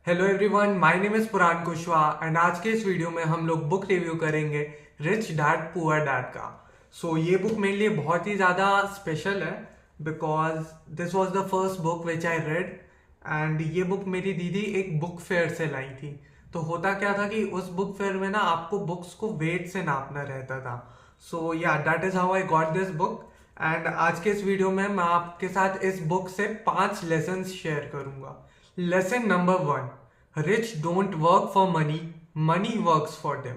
Hello everyone, my name is पुरान Kushwaha and आज के इस वीडियो में हम लोग बुक रिव्यू करेंगे रिच डैड पुअर डैड का। ये बुक मेरे लिए बहुत ही ज़्यादा स्पेशल है because this was the first book which I read and ये बुक मेरी दीदी एक बुक फेयर से लाई थी। तो होता क्या था कि उस बुक फेयर में ना आपको बुक्स को वेट से नापना रहता था। या that is how I got this book and आज के इस वीडियो में मैं आपके साथ इस बुक से 5 लेसन्स शेयर करूंगा। Lesson number 1, rich don't work for money, money works for them.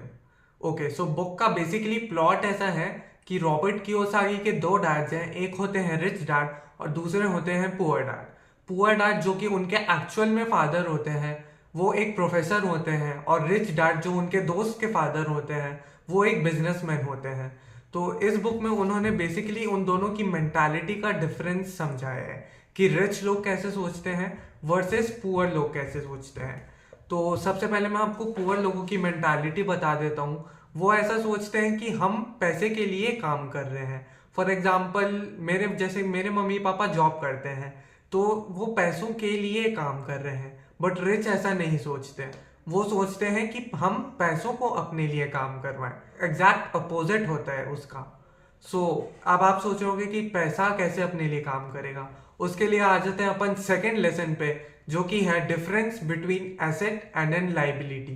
Okay, so book का बेसिकली प्लॉट ऐसा है कि रॉबर्ट कियोसाकी के दो डैड्स हैं, एक होते हैं रिच डैड और दूसरे होते हैं पुअर डैड। पुअर डैड जो कि उनके एक्चुअल में फादर होते हैं वो एक प्रोफेसर होते हैं और रिच डैड जो उनके दोस्त के फादर होते हैं वो एक बिजनेसमैन होते हैं। तो इस बुक में उन्होंने बेसिकली उन दोनों की मेंटालिटी का डिफरेंस समझाया है कि रिच लोग कैसे सोचते हैं वर्सेस पुअर लोग कैसे सोचते हैं। तो सबसे पहले मैं आपको पुअर लोगों की मेंटालिटी बता देता हूँ। वो ऐसा सोचते हैं कि हम पैसे के लिए काम कर रहे हैं। फॉर एग्जाम्पल मेरे मम्मी पापा जॉब करते हैं तो वो पैसों के लिए काम कर रहे हैं, बट रिच ऐसा नहीं सोचते। वो सोचते हैं कि हम पैसों को अपने लिए काम करवाएं। एग्जैक्ट अपोजिट होता है उसका। अब आप सोचोगे कि पैसा कैसे अपने लिए काम करेगा। उसके लिए आ जाते हैं अपन सेकेंड लेसन पे, जो कि है difference between asset and an liability.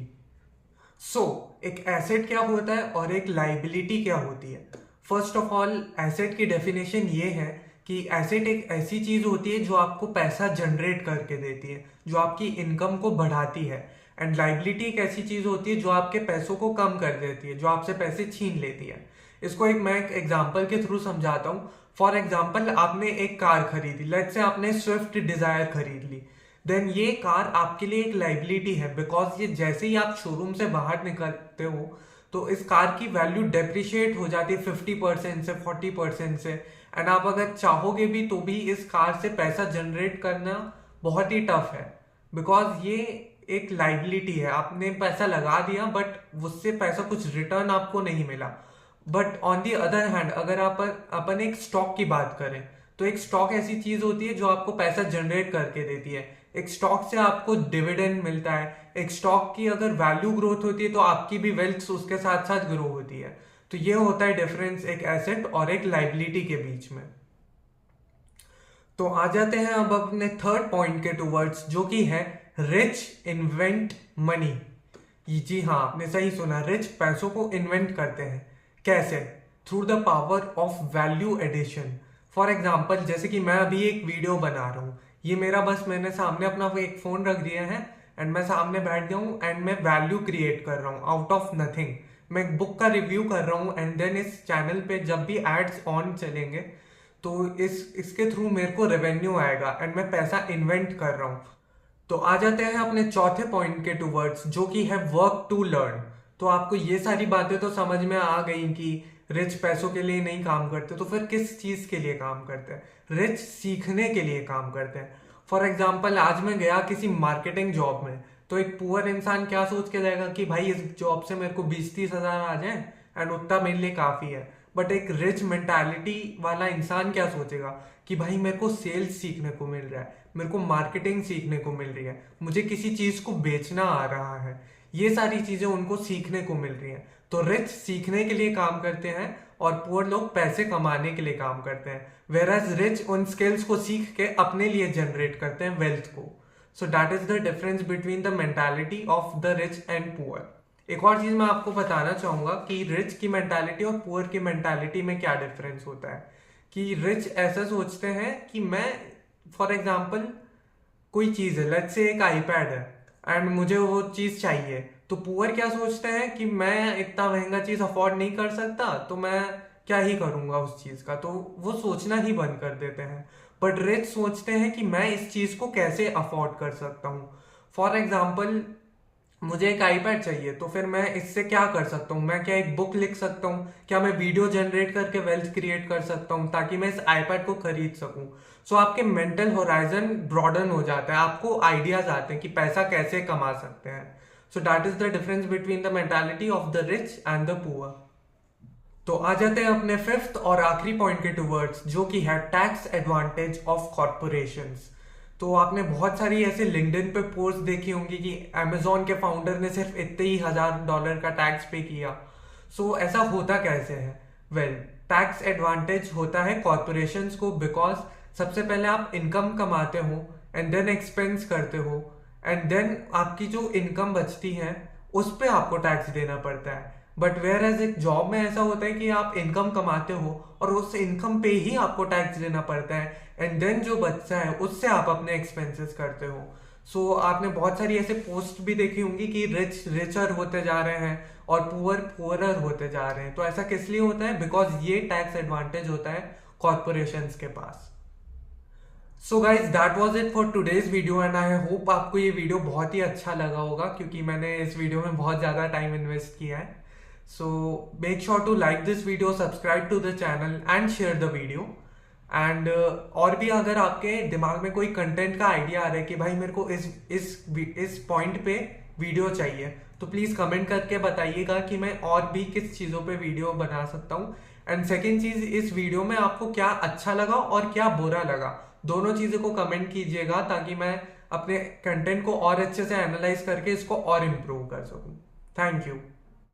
एक एसेट क्या होता है और एक लाइबिलिटी क्या होती है। फर्स्ट ऑफ ऑल, एसेट की डेफिनेशन ये है कि एसेट एक ऐसी चीज होती है जो आपको पैसा जनरेट करके देती है, जो आपकी इनकम को बढ़ाती है। एंड लाइबिलिटी एक ऐसी चीज होती है जो आपके पैसों को कम कर देती है, जो आपसे पैसे छीन लेती है। इसको मैं एक एग्जाम्पल के थ्रू समझाता हूँ। फॉर एग्जाम्पल, आपने एक कार खरीदी, लेट्स से आपने स्विफ्ट डिजायर खरीद ली। देन ये कार आपके लिए एक लाइबिलिटी है बिकॉज ये जैसे ही आप शोरूम से बाहर निकलते हो तो इस कार की वैल्यू डेप्रिशिएट हो जाती है 50% से 40% से। एंड आप अगर चाहोगे भी तो भी इस कार से पैसा जनरेट करना बहुत ही टफ है बिकॉज ये एक लाइबिलिटी है। आपने पैसा लगा दिया बट उससे पैसा कुछ रिटर्न आपको नहीं मिला। But on the other hand, अगर अपन एक स्टॉक की बात करें तो एक स्टॉक ऐसी चीज होती है जो आपको पैसा जनरेट करके देती है। एक स्टॉक से आपको डिविडेंड मिलता है। एक स्टॉक की अगर वैल्यू ग्रोथ होती है तो आपकी भी वेल्थ उसके साथ साथ ग्रो होती है। तो ये होता है डिफरेंस एक एसेट और एक लाइबिलिटी के बीच में। तो आ जाते हैं अब अपने थर्ड पॉइंट के टूवर्ड्स, जो कि है रिच इन्वेंट मनी। जी हाँ, आपने सही सुना, रिच पैसों को इन्वेंट करते हैं। कैसे? Through the power of value addition. For example, जैसे कि मैं अभी एक वीडियो बना रहा हूँ, ये मेरा बस मैंने सामने अपना एक फोन रख दिया है एंड मैं सामने बैठ गया हूँ एंड मैं वैल्यू क्रिएट कर रहा हूँ आउट ऑफ नथिंग। मैं एक बुक का रिव्यू कर रहा हूँ एंड देन इस चैनल पे जब भी एड्स ऑन चलेंगे तो इसके थ्रू मेरे को रेवेन्यू आएगा एंड मैं पैसा इन्वेंट कर रहा हूँ। तो आ जाते हैं अपने चौथे पॉइंट के टूवर्ड्स, जो कि है वर्क टू लर्न। तो आपको ये सारी बातें तो समझ में आ गई कि रिच पैसों के लिए नहीं काम करते, तो फिर किस चीज के लिए काम करते हैं? रिच सीखने के लिए काम करते हैं। फॉर एग्जाम्पल, आज मैं गया किसी मार्केटिंग जॉब में तो एक पुअर इंसान क्या सोच के जाएगा कि भाई इस जॉब से मेरे को 20-30 हजार आ जाए एंड उतना मेरे लिए काफी है। बट एक रिच मेंटालिटी वाला इंसान क्या सोचेगा कि भाई मेरे को सेल्स सीखने को मिल रहा है, मेरे को मार्केटिंग सीखने को मिल रही है, मुझे किसी चीज को बेचना आ रहा है। ये सारी चीजें उनको सीखने को मिल रही हैं। तो रिच सीखने के लिए काम करते हैं और पुअर लोग पैसे कमाने के लिए काम करते हैं। वेराज रिच उन स्किल्स को सीख के अपने लिए जनरेट करते हैं वेल्थ को। So that is the difference between the mentality of the rich and poor. एक और चीज मैं आपको बताना चाहूंगा कि रिच की मेंटालिटी और पुअर की मेंटालिटी में क्या डिफरेंस होता है। कि रिच ऐसा सोचते हैं कि मैं, फॉर एग्जाम्पल, कोई चीज है, लेट्स से एक आईपैड है एंड मुझे वो चीज चाहिए, तो पुअर क्या सोचते हैं कि मैं इतना महंगा चीज अफोर्ड नहीं कर सकता तो मैं क्या ही करूंगा उस चीज का, तो वो सोचना ही बंद कर देते हैं। बट रिच सोचते हैं कि मैं इस चीज को कैसे अफोर्ड कर सकता हूँ। फॉर एग्जाम्पल, मुझे एक आईपैड चाहिए तो फिर मैं इससे क्या कर सकता हूँ? मैं क्या एक बुक लिख सकता हूँ? क्या मैं वीडियो जनरेट करके वेल्थ क्रिएट कर सकता हूँ ताकि मैं इस आईपैड को खरीद सकूँ? आपके मेंटल होराइजन ब्रॉडन हो जाता है, आपको आइडियाज आते हैं कि पैसा कैसे कमा सकते हैं। That is the difference between the mentality of the rich and the poor. तो आ जाते हैं अपने फिफ्थ और आखिरी पॉइंट के टूवर्ड्स, जो कि है टैक्स एडवांटेज ऑफ कॉर्पोरेशंस। तो आपने बहुत सारी ऐसे लिंक्डइन पे पोस्ट देखी होंगी कि अमेजोन के फाउंडर ने सिर्फ इतने ही $1000 का टैक्स पे किया। सो ऐसा होता कैसे है? वेल, टैक्स एडवांटेज होता है कॉर्पोरेशंस को, बिकॉज सबसे पहले आप इनकम कमाते हो एंड देन एक्सपेंस करते हो एंड देन आपकी जो इनकम बचती है उस पे आपको टैक्स देना पड़ता है। बट वेयर एज एक जॉब में ऐसा होता है कि आप इनकम कमाते हो और उस इनकम पे ही आपको टैक्स देना पड़ता है एंड देन जो बचता है उससे आप अपने एक्सपेंसेस करते हो। सो आपने बहुत सारी ऐसे पोस्ट भी देखी होंगी कि रिच रिचर होते जा रहे हैं और पुअर पुअरर होते जा रहे हैं। तो ऐसा किस लिए होता है? बिकॉज ये टैक्स एडवांटेज होता है कॉर्पोरेशंस के पास। So guys, that was it for today's video and I hope आपको ये वीडियो बहुत ही अच्छा लगा होगा, क्योंकि मैंने इस वीडियो में बहुत ज़्यादा टाइम इन्वेस्ट किया है। So make sure to like this video, subscribe to the channel and share the video. And और भी अगर आपके दिमाग में कोई कंटेंट का आइडिया आ रहा है कि भाई मेरे को इस पॉइंट पे वीडियो चाहिए, तो प्लीज़ कमेंट करके बताइएगा कि मैं और भी किस चीज़ों पे वीडियो बना सकता हूँ। एंड सेकेंड चीज़, इस वीडियो में आपको क्या अच्छा लगा और क्या बुरा लगा, दोनों चीज़ों को कमेंट कीजिएगा ताकि मैं अपने कंटेंट को और अच्छे से एनालाइज करके इसको और इम्प्रूव कर सकूँ। Thank you.